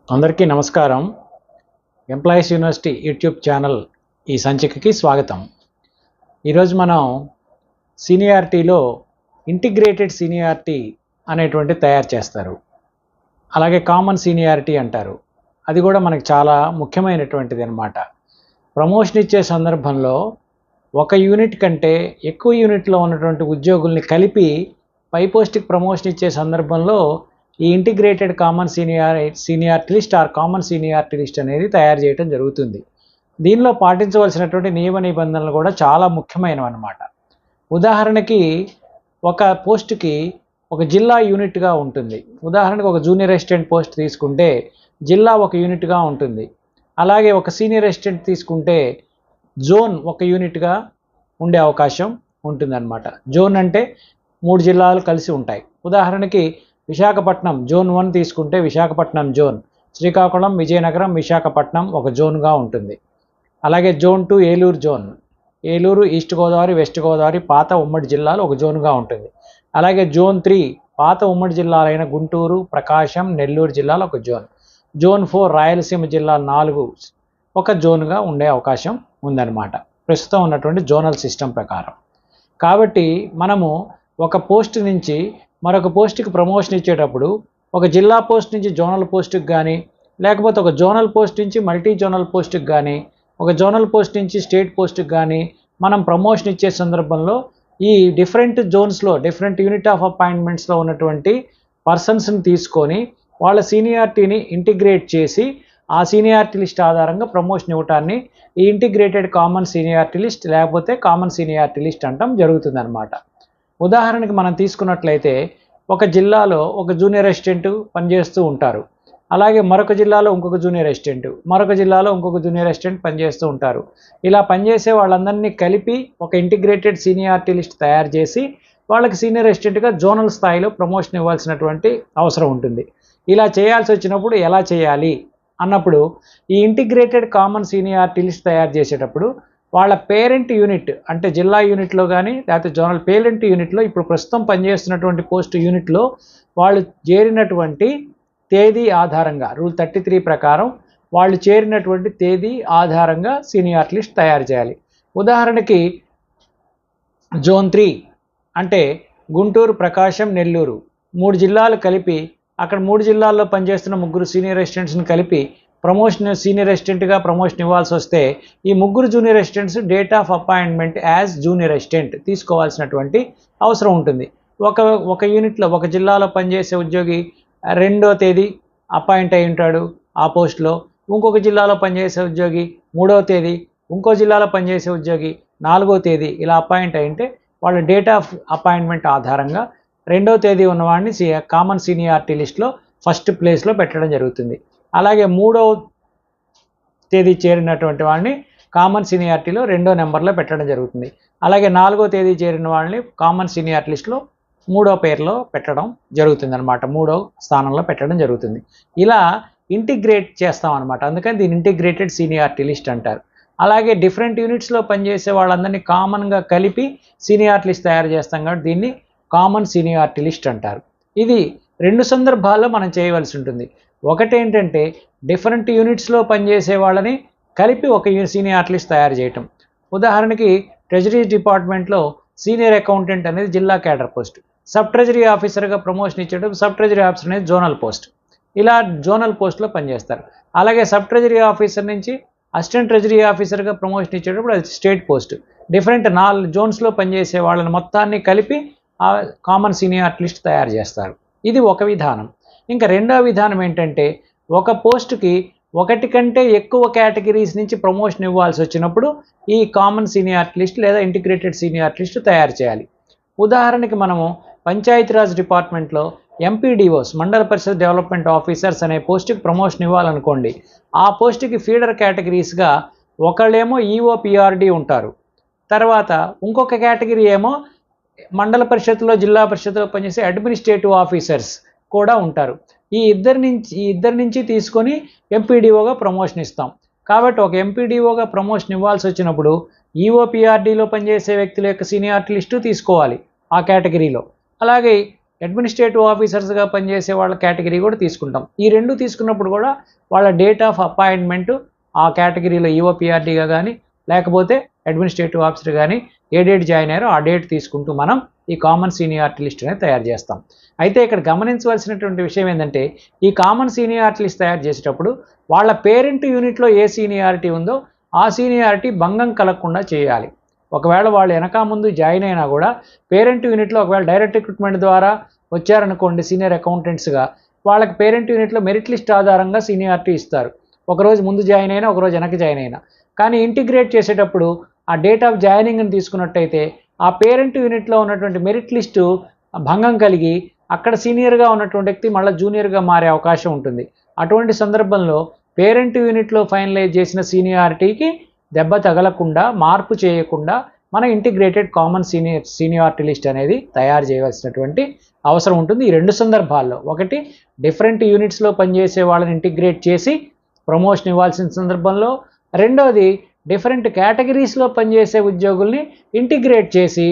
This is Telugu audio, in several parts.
అందరికీ నమస్కారం. ఎంప్లాయీస్ యూనివర్సిటీ యూట్యూబ్ ఛానల్ ఈ సంచికకి స్వాగతం. ఈరోజు మనం సీనియారిటీలో ఇంటిగ్రేటెడ్ సీనియారిటీ అనేటువంటి తయారు చేస్తారు. అలాగే కామన్ సీనియారిటీ అంటారు. అది కూడా మనకి చాలా ముఖ్యమైనటువంటిది అన్నమాట. ప్రమోషన్ ఇచ్చే సందర్భంలో ఒక యూనిట్ కంటే ఎక్కువ యూనిట్లో ఉన్నటువంటి ఉద్యోగుల్ని కలిపి పై పోస్ట్కి ప్రమోషన్ ఇచ్చే సందర్భంలో ఈ integrated common seniority list or common seniority list అనేది తయారు చేయడం జరుగుతుంది. దీనిలో పాటించవలసినటువంటి నియమ నిబంధనలు కూడా చాలా ముఖ్యమైనవి అన్నమాట. ఉదాహరణకి ఒక పోస్టుకి ఒక జిల్లా యూనిట్గా ఉంటుంది. ఉదాహరణకు ఒక జూనియర్ అసిస్టెంట్ పోస్ట్ తీసుకుంటే జిల్లా ఒక యూనిట్గా ఉంటుంది. అలాగే ఒక సీనియర్ అసిస్టెంట్ తీసుకుంటే జోన్ ఒక యూనిట్గా ఉండే అవకాశం ఉంటుందన్నమాట. జోన్ అంటే 3 జిల్లాలు కలిసి ఉంటాయి. ఉదాహరణకి విశాఖపట్నం జోన్ 1 తీసుకుంటే విశాఖపట్నం జోన్, శ్రీకాకుళం, విజయనగరం, విశాఖపట్నం ఒక జోన్గా ఉంటుంది. అలాగే zone 2 Eluru zone, Eluru, east Godavari, west Godavari పాత ఉమ్మడి జిల్లాలు ఒక జోన్గా ఉంటుంది. అలాగే జోన్ 3 పాత ఉమ్మడి జిల్లాలైన గుంటూరు, ప్రకాశం, నెల్లూరు జిల్లాలు ఒక జోన్. జోన్ 4 రాయలసీమ జిల్లాలు 4 ఒక జోన్గా ఉండే అవకాశం ఉందన్నమాట ప్రస్తుతం ఉన్నటువంటి జోనల్ సిస్టమ్ ప్రకారం. కాబట్టి మనము ఒక పోస్ట్ నుంచి మరొక పోస్ట్కి ప్రమోషన్ ఇచ్చేటప్పుడు ఒక జిల్లా పోస్ట్ నుంచి జోనల్ పోస్ట్కి కానీ, లేకపోతే ఒక జోనల్ పోస్ట్ నుంచి మల్టీ జోనల్ పోస్ట్కి కానీ, ఒక జోనల్ పోస్ట్ నుంచి స్టేట్ పోస్ట్కి కానీ మనం ప్రమోషన్ ఇచ్చే సందర్భంలో ఈ డిఫరెంట్ జోన్స్లో డిఫరెంట్ యూనిట్ ఆఫ్ అపాయింట్మెంట్స్లో ఉన్నటువంటి పర్సన్స్ని తీసుకొని వాళ్ళ సీనియారిటీని ఇంటిగ్రేట్ చేసి ఆ సీనియారిటీ లిస్ట్ ఆధారంగా ప్రమోషన్ ఇవ్వటాన్ని ఈ ఇంటిగ్రేటెడ్ కామన్ సీనియారిటీ లిస్ట్ లేకపోతే కామన్ సీనియారిటీ లిస్ట్ అంటాం జరుగుతుందన్నమాట. ఉదాహరణకి మనం తీసుకున్నట్లయితే ఒక జిల్లాలో ఒక జూనియర్ అసిస్టెంట్ పనిచేస్తూ ఉంటారు. అలాగే మరొక జిల్లాలో ఇంకొక జూనియర్ అసిస్టెంట్, మరొక జిల్లాలో ఇంకొక జూనియర్ అసిస్టెంట్ పనిచేస్తూ ఉంటారు. ఇలా పనిచేసే వాళ్ళందరినీ కలిపి ఒక ఇంటిగ్రేటెడ్ సీనియారిటీ లిస్ట్ తయారు చేసి వాళ్ళకి సీనియర్ అసిస్టెంట్గా జోనల్ స్థాయిలో ప్రమోషన్ ఇవ్వాల్సినటువంటి అవసరం ఉంటుంది. ఇలా చేయాల్సి వచ్చినప్పుడు ఎలా చేయాలి అన్నప్పుడు ఈ ఇంటిగ్రేటెడ్ కామన్ సీనియారిటీ లిస్ట్ తయారు చేసేటప్పుడు వాళ్ళ పేరెంట్ యూనిట్ అంటే జిల్లా యూనిట్లో కానీ లేకపోతే జోనల్ పేరెంట్ యూనిట్లో ఇప్పుడు ప్రస్తుతం పనిచేస్తున్నటువంటి పోస్ట్ యూనిట్లో వాళ్ళు చేరినటువంటి తేదీ ఆధారంగా రూల్ 33 ప్రకారం వాళ్ళు చేరినటువంటి తేదీ ఆధారంగా సీనియారిటీ లిస్ట్ తయారు చేయాలి. ఉదాహరణకి జోన్ 3 అంటే గుంటూరు, ప్రకాశం, నెల్లూరు 3 జిల్లాలు కలిపి అక్కడ 3 జిల్లాల్లో పనిచేస్తున్న 3 సీనియర్ అసిస్టెంట్స్ని కలిపి సీనియర్ అసిస్టెంట్గా ప్రమోషన్ ఇవ్వాల్సి వస్తే ఈ 3 junior assistants date of appointment as junior assistant తీసుకోవాల్సినటువంటి అవసరం ఉంటుంది. ఒక యూనిట్లో ఒక జిల్లాలో పనిచేసే ఉద్యోగి 2వ తేదీ అపాయింట్ అయి ఉంటాడు ఆ పోస్ట్లో. ఇంకొక జిల్లాలో పనిచేసే ఉద్యోగి 3వ తేదీ, ఇంకో జిల్లాలో పనిచేసే ఉద్యోగి 4వ తేదీ ఇలా అపాయింట్ అయింటే వాళ్ళ డేట్ ఆఫ్ అపాయింట్మెంట్ ఆధారంగా 2వ తేదీ ఉన్నవాడిని కామన్ సీనియారిటీ లిస్ట్లో ఫస్ట్ ప్లేస్లో పెట్టడం జరుగుతుంది. అలాగే 3వ తేదీ చేరినటువంటి వాళ్ళని కామన్ సీనియారిటీలో 2వ నెంబర్లో పెట్టడం జరుగుతుంది. అలాగే 4వ తేదీ చేరిన వాళ్ళని కామన్ సీనియారిటీ లిస్ట్లో 3వ పేరులో పెట్టడం జరుగుతుంది అనమాట. 3వ స్థానంలో పెట్టడం జరుగుతుంది. ఇలా ఇంటిగ్రేట్ చేస్తాం అనమాట. అందుకని దీన్ని ఇంటిగ్రేటెడ్ సీనియారిటీ లిస్ట్ అంటారు. అలాగే డిఫరెంట్ యూనిట్స్లో పనిచేసే వాళ్ళందరినీ కామన్గా కలిపి సీనియారిటీ లిస్ట్ తయారు చేస్తాం కాబట్టి దీన్ని కామన్ సీనియారిటీ లిస్ట్ అంటారు. ఇది 2 సందర్భాల్లో మనం చేయవలసి ఉంటుంది. ఒకటేంటంటే డిఫరెంట్ యూనిట్స్లో పనిచేసే వాళ్ళని కలిపి ఒక సీనియారిటీ లిస్ట్ తయారు చేయటం. ఉదాహరణకి ట్రెజరీ డిపార్ట్మెంట్లో సీనియర్ అకౌంటెంట్ అనేది జిల్లా క్యాడర్ పోస్ట్, సబ్ ట్రెజరీ ఆఫీసర్గా ప్రమోషన్ ఇచ్చేటప్పుడు సబ్ ట్రెజరీ ఆఫీసర్ అనేది జోనల్ పోస్ట్. ఇలా జోనల్ పోస్ట్లో పనిచేస్తారు. అలాగే సబ్ ట్రెజరీ ఆఫీసర్ నుంచి అసిస్టెంట్ ట్రెజరీ ఆఫీసర్గా ప్రమోషన్ ఇచ్చేటప్పుడు అది స్టేట్ పోస్ట్. డిఫరెంట్ 4 జోన్స్లో పనిచేసే వాళ్ళని మొత్తాన్ని కలిపి ఆ కామన్ సీనియారిటీ లిస్ట్ తయారు చేస్తారు. ఇది ఒక విధానం. ఇంకా రెండవ విధానం ఏంటంటే ఒక పోస్టుకి ఒకటి కంటే ఎక్కువ కేటగిరీస్ నుంచి ప్రమోషన్ ఇవ్వాల్సి వచ్చినప్పుడు ఈ కామన్ సీనియారిటీ లిస్ట్ లేదా ఇంటిగ్రేటెడ్ సీనియారిటీ లిస్ట్ తయారు చేయాలి. ఉదాహరణకి మనము పంచాయతీరాజ్ డిపార్ట్మెంట్లో ఎంపీడీఓస్ మండల పరిషత్ డెవలప్మెంట్ ఆఫీసర్స్ అనే పోస్టుకి ప్రమోషన్ ఇవ్వాలనుకోండి. ఆ పోస్టుకి ఫీడర్ కేటగిరీస్గా ఒకళ్ళేమో ఈఓపిఆర్డి ఉంటారు. తర్వాత ఇంకొక కేటగిరీ ఏమో మండల పరిషత్లో జిల్లా పరిషత్లో పనిచేసే అడ్మినిస్ట్రేటివ్ ఆఫీసర్స్ కూడా ఉంటారు. ఈ ఇద్దరి నుంచి తీసుకొని ఎంపీడీఓగా ప్రమోషన్ ఇస్తాం. కాబట్టి ఒక ఎంపీడీఓగా ప్రమోషన్ ఇవ్వాల్సి వచ్చినప్పుడు ఈఓపిఆర్డీలో పనిచేసే వ్యక్తుల యొక్క సీనియారిటీ లిస్టు తీసుకోవాలి ఆ కేటగిరీలో. అలాగే అడ్మినిస్ట్రేటివ్ ఆఫీసర్స్గా పనిచేసే వాళ్ళ కేటగిరీ కూడా తీసుకుంటాం. ఈ రెండు తీసుకున్నప్పుడు కూడా వాళ్ళ డేట్ ఆఫ్ అపాయింట్మెంట్ ఆ కేటగిరీలో ఈఓపిఆర్డీగా కానీ లేకపోతే అడ్మినిస్ట్రేటివ్ ఆఫీసర్ కానీ ఏ డేట్ జాయిన్ అయ్యారో ఆ డేట్ తీసుకుంటూ మనం ఈ కామన్ సీనియారిటీ లిస్ట్ అనేది తయారు చేస్తాం. అయితే ఇక్కడ గమనించవలసినటువంటి విషయం ఏంటంటే ఈ కామన్ సీనియారిటీ లిస్ట్ తయారు చేసేటప్పుడు వాళ్ళ పేరెంట్ యూనిట్లో ఏ సీనియారిటీ ఉందో ఆ సీనియారిటీ భంగం కలగకుండా చేయాలి. ఒకవేళ వాళ్ళు వెనక ముందు జాయిన్ అయినా కూడా పేరెంట్ యూనిట్లో ఒకవేళ డైరెక్ట్ రిక్రూట్మెంట్ ద్వారా వచ్చారనుకోండి సీనియర్ అకౌంటెంట్స్గా, వాళ్ళకి పేరెంట్ యూనిట్లో మెరిట్ లిస్ట్ ఆధారంగా సీనియారిటీ ఇస్తారు. ఒకరోజు ముందు జాయిన్ అయినా ఒకరోజు వెనక జాయిన్ అయినా. కానీ ఇంటిగ్రేట్ చేసేటప్పుడు ఆ డేట్ ఆఫ్ జాయినింగ్ని తీసుకున్నట్టయితే ఆ పేరెంట్ యూనిట్లో ఉన్నటువంటి మెరిట్ లిస్టు భంగం కలిగి అక్కడ సీనియర్గా ఉన్నటువంటి వ్యక్తి మళ్ళీ జూనియర్గా మారే అవకాశం ఉంటుంది. అటువంటి సందర్భంలో పేరెంట్ యూనిట్లో ఫైనలైజ్ చేసిన సీనియారిటీకి దెబ్బ తగలకుండా, మార్పు చేయకుండా మన ఇంటిగ్రేటెడ్ కామన్ సీనియారిటీ లిస్ట్ అనేది తయారు చేయవలసినటువంటి అవసరం ఉంటుంది ఈ రెండు సందర్భాల్లో. ఒకటి, డిఫరెంట్ యూనిట్స్లో పనిచేసే వాళ్ళని ఇంటిగ్రేట్ చేసి ప్రమోషన్ ఇవ్వాల్సిన సందర్భంలో. రెండవది, డిఫరెంట్ కేటగిరీస్లో పనిచేసే ఉద్యోగుల్ని ఇంటిగ్రేట్ చేసి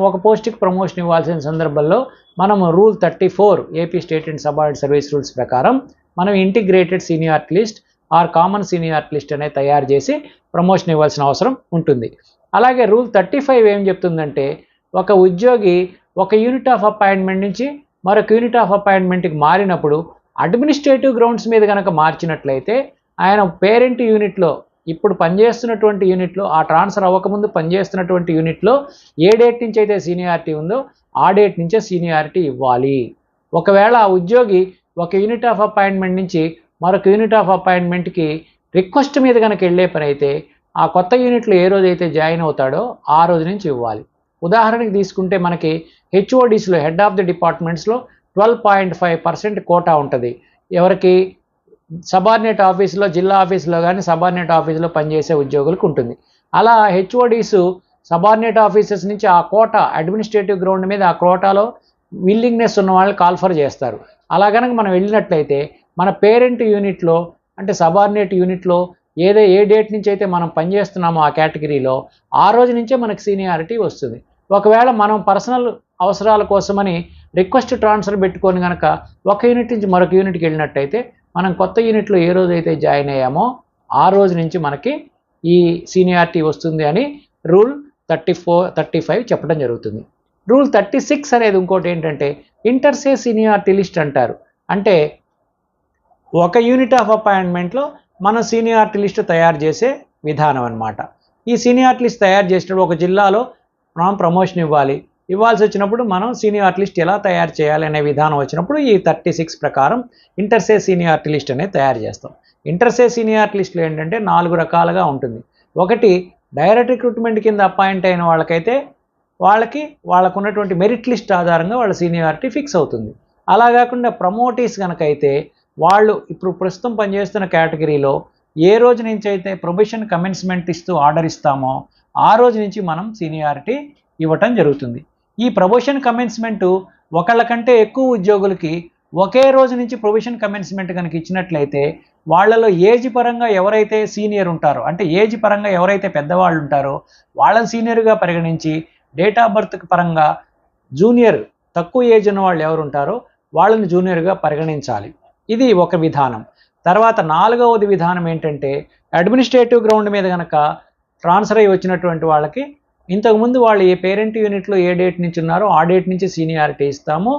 ఒక పోస్ట్కి ప్రమోషన్ ఇవ్వాల్సిన సందర్భంలో మనం rule 34 AP state and subordinate service rules ప్రకారం మనం integrated seniority list or common seniority list అనేది తయారు చేసి ప్రమోషన్ ఇవ్వాల్సిన అవసరం ఉంటుంది. అలాగే రూల్ 35 ఏం చెప్తుందంటే ఒక ఉద్యోగి ఒక యూనిట్ ఆఫ్ అపాయింట్మెంట్ నుంచి మరొక యూనిట్ ఆఫ్ అపాయింట్మెంట్కి మారినప్పుడు అడ్మినిస్ట్రేటివ్ గ్రౌండ్స్ మీద కనుక మార్చినట్లయితే ఆయన పేరెంట్ యూనిట్లో ఇప్పుడు పనిచేస్తున్నటువంటి యూనిట్లో ఆ ట్రాన్స్ఫర్ అవ్వకముందు పనిచేస్తున్నటువంటి యూనిట్లో ఏ డేట్ నుంచి అయితే సీనియారిటీ ఉందో ఆ డేట్ నుంచే సీనియారిటీ ఇవ్వాలి. ఒకవేళ ఆ ఉద్యోగి ఒక యూనిట్ ఆఫ్ అపాయింట్మెంట్ నుంచి మరొక యూనిట్ ఆఫ్ అపాయింట్మెంట్కి రిక్వెస్ట్ మీద కనుక వెళ్ళే పని అయితే ఆ కొత్త యూనిట్లో ఏ రోజైతే జాయిన్ అవుతాడో ఆ రోజు నుంచి ఇవ్వాలి. ఉదాహరణకి తీసుకుంటే మనకి హెచ్ఓడిస్లో హెడ్ ఆఫ్ ది డిపార్ట్మెంట్స్లో 12.5% కోటా ఉంటుంది. ఎవరికి? సబార్డినేట్ ఆఫీసులో, జిల్లా ఆఫీసులో కానీ సబార్డినేట్ ఆఫీసులో పనిచేసే ఉద్యోగులకు ఉంటుంది. అలా హెచ్ఓడీస్ సబార్డినేట్ ఆఫీసర్స్ నుంచి ఆ కోటా అడ్మినిస్ట్రేటివ్ గ్రౌండ్ మీద ఆ కోటాలో విల్లింగ్నెస్ ఉన్న వాళ్ళని కాల్ఫర్ చేస్తారు. అలా కనుక మనం వెళ్ళినట్లయితే మన పేరెంట్ యూనిట్లో అంటే సబార్డినేట్ యూనిట్లో ఏ డేట్ నుంచి అయితే మనం పనిచేస్తున్నామో ఆ కేటగిరీలో ఆ రోజు నుంచే మనకు సీనియారిటీ వస్తుంది. ఒకవేళ మనం పర్సనల్ అవసరాల కోసమని రిక్వెస్ట్ ట్రాన్స్ఫర్ పెట్టుకొని కనుక ఒక యూనిట్ నుంచి మరొక యూనిట్కి వెళ్ళినట్టయితే మనం కొత్త యూనిట్లో ఏ రోజైతే జాయిన్ అయ్యామో ఆ రోజు నుంచి మనకి ఈ సీనియారిటీ వస్తుంది అని రూల్ 35 చెప్పడం జరుగుతుంది. రూల్ 36 అనేది ఇంకోటి ఏంటంటే ఇంటర్సే సీనియారిటీ లిస్ట్ అంటారు. అంటే ఒక యూనిట్ ఆఫ్ అపాయింట్మెంట్లో మనం సీనియారిటీ లిస్ట్ తయారు చేసే విధానం అన్నమాట. ఈ సీనియారిటీ లిస్ట్ తయారు చేసేటప్పుడు ఒక జిల్లాలో మనం ప్రమోషన్ ఇవ్వాల్సి వచ్చినప్పుడు మనం సీనియారిటీ లిస్ట్ ఎలా తయారు చేయాలి అనే విధానం వచ్చినప్పుడు ఈ 36 ప్రకారం ఇంటర్సే సీనియారిటీ లిస్ట్ అనేది తయారు చేస్తాం. ఇంటర్సే సీనియారిటీ లిస్టులో ఏంటంటే 4 రకాలుగా ఉంటుంది. ఒకటి, డైరెక్ట్ రిక్రూట్మెంట్ కింద అపాయింట్ అయిన వాళ్ళకైతే వాళ్ళకు ఉన్నటువంటి మెరిట్ లిస్ట్ ఆధారంగా వాళ్ళ సీనియారిటీ ఫిక్స్ అవుతుంది. అలా కాకుండా ప్రమోటీస్ కనుక అయితే వాళ్ళు ఇప్పుడు ప్రస్తుతం పనిచేస్తున్న కేటగిరీలో ఏ రోజు నుంచి అయితే ప్రొబేషన్ కమెన్స్మెంట్ ఇస్తూ ఆర్డర్ ఇస్తామో ఆ రోజు నుంచి మనం సీనియారిటీ ఇవ్వటం జరుగుతుంది. ఈ ప్రొబేషన్ కమెన్స్మెంట్ ఒకళ్ళ కంటే ఎక్కువ ఉద్యోగులకి ఒకే రోజు నుంచి ప్రొబేషన్ కమెన్స్మెంట్ కనుక ఇచ్చినట్లయితే వాళ్ళలో ఏజ్ పరంగా ఎవరైతే సీనియర్ ఉంటారో అంటే ఏజ్ పరంగా ఎవరైతే పెద్దవాళ్ళు ఉంటారో వాళ్ళని సీనియర్గా పరిగణించి డేట్ ఆఫ్ బర్త్ పరంగా జూనియర్ తక్కువ ఏజ్ ఉన్న వాళ్ళు ఎవరు ఉంటారో వాళ్ళని జూనియర్గా పరిగణించాలి. ఇది ఒక విధానం. తర్వాత 4వది విధానం ఏంటంటే అడ్మినిస్ట్రేటివ్ గ్రౌండ్ మీద కనుక ట్రాన్స్ఫర్ అయ్యి వచ్చినటువంటి వాళ్ళకి ఇంతకుముందు వాళ్ళు ఏ పేరెంట్ యూనిట్లో ఏ డేట్ నుంచి ఉన్నారో ఆ డేట్ నుంచి సీనియారిటీ ఇస్తాము.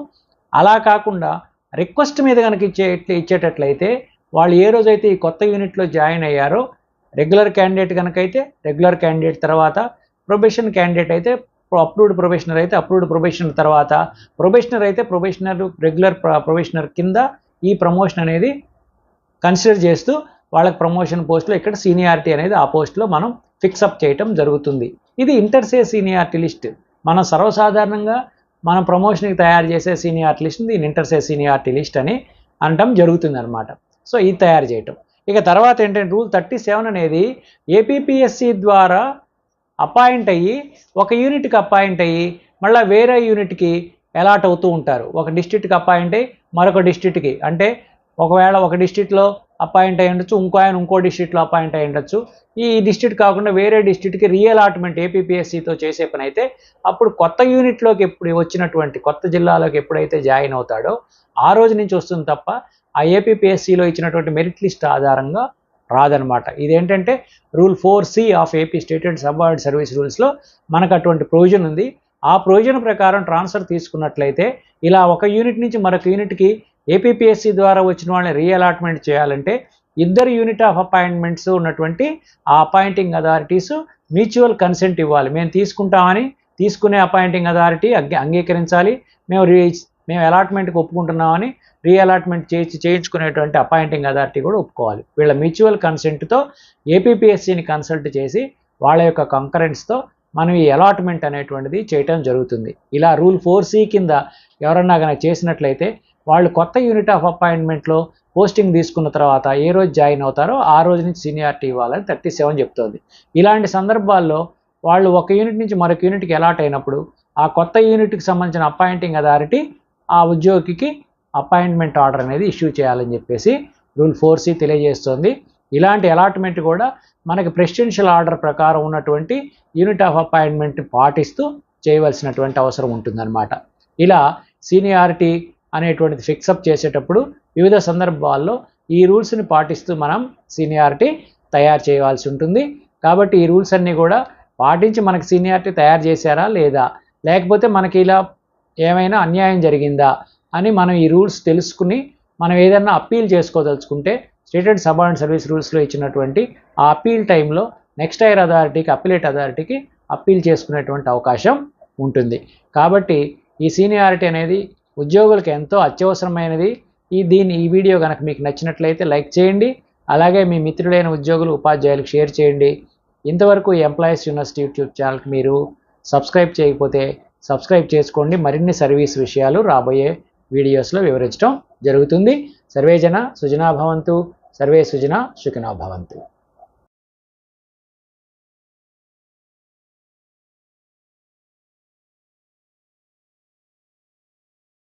అలా కాకుండా రిక్వెస్ట్ మీద కనుక ఇచ్చేటట్లయితే వాళ్ళు ఏ రోజైతే ఈ కొత్త యూనిట్లో జాయిన్ అయ్యారో రెగ్యులర్ క్యాండిడేట్ కనుక అయితే రెగ్యులర్ క్యాండిడేట్ తర్వాత ప్రొబేషన్ క్యాండిడేట్ అయితే అప్రూవ్డ్ ప్రొబేషనర్ అయితే అప్రూవ్డ్ ప్రొబేషనర్ తర్వాత ప్రొబేషనర్ అయితే ప్రొబేషనర్ రెగ్యులర్ ప్రొబేషనర్ కింద ఈ ప్రమోషన్ అనేది కన్సిడర్ చేస్తూ వాళ్ళకి ప్రమోషన్ పోస్ట్లో ఇక్కడ సీనియారిటీ అనేది ఆ పోస్ట్లో మనం ఫిక్సప్ చేయటం జరుగుతుంది. ఇది ఇంటర్సే సీనియారిటీ లిస్ట్. మనం సర్వసాధారణంగా మనం ప్రమోషన్కి తయారు చేసే సీనియారిటీ లిస్ట్ దీని ఇంటర్సే సీనియారిటీ లిస్ట్ అని అనటం జరుగుతుంది అనమాట. సో ఇది తయారు చేయటం. ఇక తర్వాత ఏంటంటే రూల్ 37 అనేది ఏపీపీఎస్సి ద్వారా అపాయింట్ అయ్యి ఒక యూనిట్కి అపాయింట్ అయ్యి మళ్ళీ వేరే యూనిట్కి అలాట్ అవుతూ ఉంటారు. ఒక డిస్ట్రిక్ట్కి అపాయింట్ అయ్యి మరొక డిస్ట్రిక్ట్కి, అంటే ఒకవేళ ఒక డిస్ట్రిక్ట్లో అపాయింట్ అయ్యి ఉండొచ్చు, ఇంకో ఆయన ఇంకో డిస్ట్రిక్ట్లో అపాయింట్ అయ్యి ఉండొచ్చు. ఈ డిస్ట్రిక్ట్ కాకుండా వేరే డిస్ట్రిక్ట్కి రీఅలాట్మెంట్ ఏపీపీఎస్సీతో చేసే పని అయితే అప్పుడు కొత్త యూనిట్లోకి ఎప్పుడు వచ్చినటువంటి కొత్త జిల్లాలోకి ఎప్పుడైతే జాయిన్ అవుతాడో ఆ రోజు నుంచి వస్తుంది తప్ప ఆ ఏపీపీఎస్సీలో ఇచ్చినటువంటి మెరిట్ లిస్ట్ ఆధారంగా రాదనమాట. ఇదేంటంటే rule 4C of AP state and subordinate service రూల్స్లో మనకు అటువంటి ప్రొవిజన్ ఉంది. ఆ ప్రొవిజన్ ప్రకారం ట్రాన్స్ఫర్ తీసుకున్నట్లయితే ఇలా ఒక యూనిట్ నుంచి మరొక యూనిట్కి ఏపీపీఎస్సీ ద్వారా వచ్చిన వాళ్ళని రీఅలాట్మెంట్ చేయాలంటే ఇద్దరు యూనిట్ ఆఫ్ అపాయింట్మెంట్స్ ఉన్నటువంటి ఆ అపాయింటింగ్ అథారిటీస్ మ్యూచువల్ కన్సెంట్ ఇవ్వాలి. మేము తీసుకుంటామని తీసుకునే అపాయింటింగ్ అథారిటీ అంగీకరించాలి. మేము అలాట్మెంట్కి ఒప్పుకుంటున్నామని రీఅలాట్మెంట్ చేయించుకునేటువంటి అపాయింటింగ్ అథారిటీ కూడా ఒప్పుకోవాలి. వీళ్ళ మ్యూచువల్ కన్సెంట్తో ఏపీపీఎస్సీని కన్సల్ట్ చేసి వాళ్ళ యొక్క కంకరెన్స్తో మనం ఈ అలాట్మెంట్ అనేటువంటిది చేయటం జరుగుతుంది. ఇలా రూల్ 4C కింద ఎవరన్నా కనుక చేసినట్లయితే వాళ్ళు కొత్త యూనిట్ ఆఫ్ అపాయింట్మెంట్లో పోస్టింగ్ తీసుకున్న తర్వాత ఏ రోజు జాయిన్ అవుతారో ఆ రోజు నుంచి సీనియారిటీ ఇవ్వాలని 37 చెప్తోంది. ఇలాంటి సందర్భాల్లో వాళ్ళు ఒక యూనిట్ నుంచి మరొక యూనిట్కి అలాట్ అయినప్పుడు ఆ కొత్త యూనిట్కి సంబంధించిన అపాయింటింగ్ అథారిటీ ఆ ఉద్యోగికి అపాయింట్మెంట్ ఆర్డర్ అనేది ఇష్యూ చేయాలని చెప్పేసి రూల్ 4C తెలియజేస్తోంది. ఇలాంటి అలాట్మెంట్ కూడా మనకి ప్రెసిడెన్షియల్ ఆర్డర్ ప్రకారం ఉన్నటువంటి యూనిట్ ఆఫ్ అపాయింట్మెంట్ పాటిస్తూ చేయవలసినటువంటి అవసరం ఉంటుందన్నమాట. ఇలా సీనియారిటీ అనేటువంటిది ఫిక్సప్ చేసేటప్పుడు వివిధ సందర్భాల్లో ఈ రూల్స్ని పాటిస్తూ మనం సీనియారిటీ తయారు చేయవలసి ఉంటుంది. కాబట్టి ఈ రూల్స్ అన్నీ కూడా పాటించి మనకి సీనియారిటీ తయారు చేశారా లేదా, లేకపోతే మనకి ఇలా ఏమైనా అన్యాయం జరిగిందా అని మనం ఈ రూల్స్ తెలుసుకుని మనం ఏదైనా అప్పీల్ చేసుకోదలుచుకుంటే స్టేట్ అండ్ సబార్డినేట్ సర్వీస్ రూల్స్లో ఇచ్చినటువంటి ఆ అప్పీల్ టైంలో నెక్స్ట్ హైయర్ అథారిటీకి అప్పీలేట్ అథారిటీకి అప్పీల్ చేసుకునేటువంటి అవకాశం ఉంటుంది. కాబట్టి ఈ సీనియారిటీ అనేది ఉద్యోగులకు ఎంతో అత్యవసరమైనది. ఈ వీడియో కనుక మీకు నచ్చినట్లయితే లైక్ చేయండి. అలాగే మీ మిత్రులైన ఉద్యోగులు ఉపాధ్యాయులకు షేర్ చేయండి. ఇంతవరకు ఎంప్లాయీస్ యూనివర్సిటీ యూట్యూబ్ ఛానల్కి మీరు సబ్స్క్రైబ్ చేయకపోతే సబ్స్క్రైబ్ చేసుకోండి. మరిన్ని సర్వీస్ విషయాలు రాబోయే వీడియోస్లో వివరించడం జరుగుతుంది. సర్వే జన సుజనా భవంతు, సర్వే సుజనా సుఖినో భవంతు.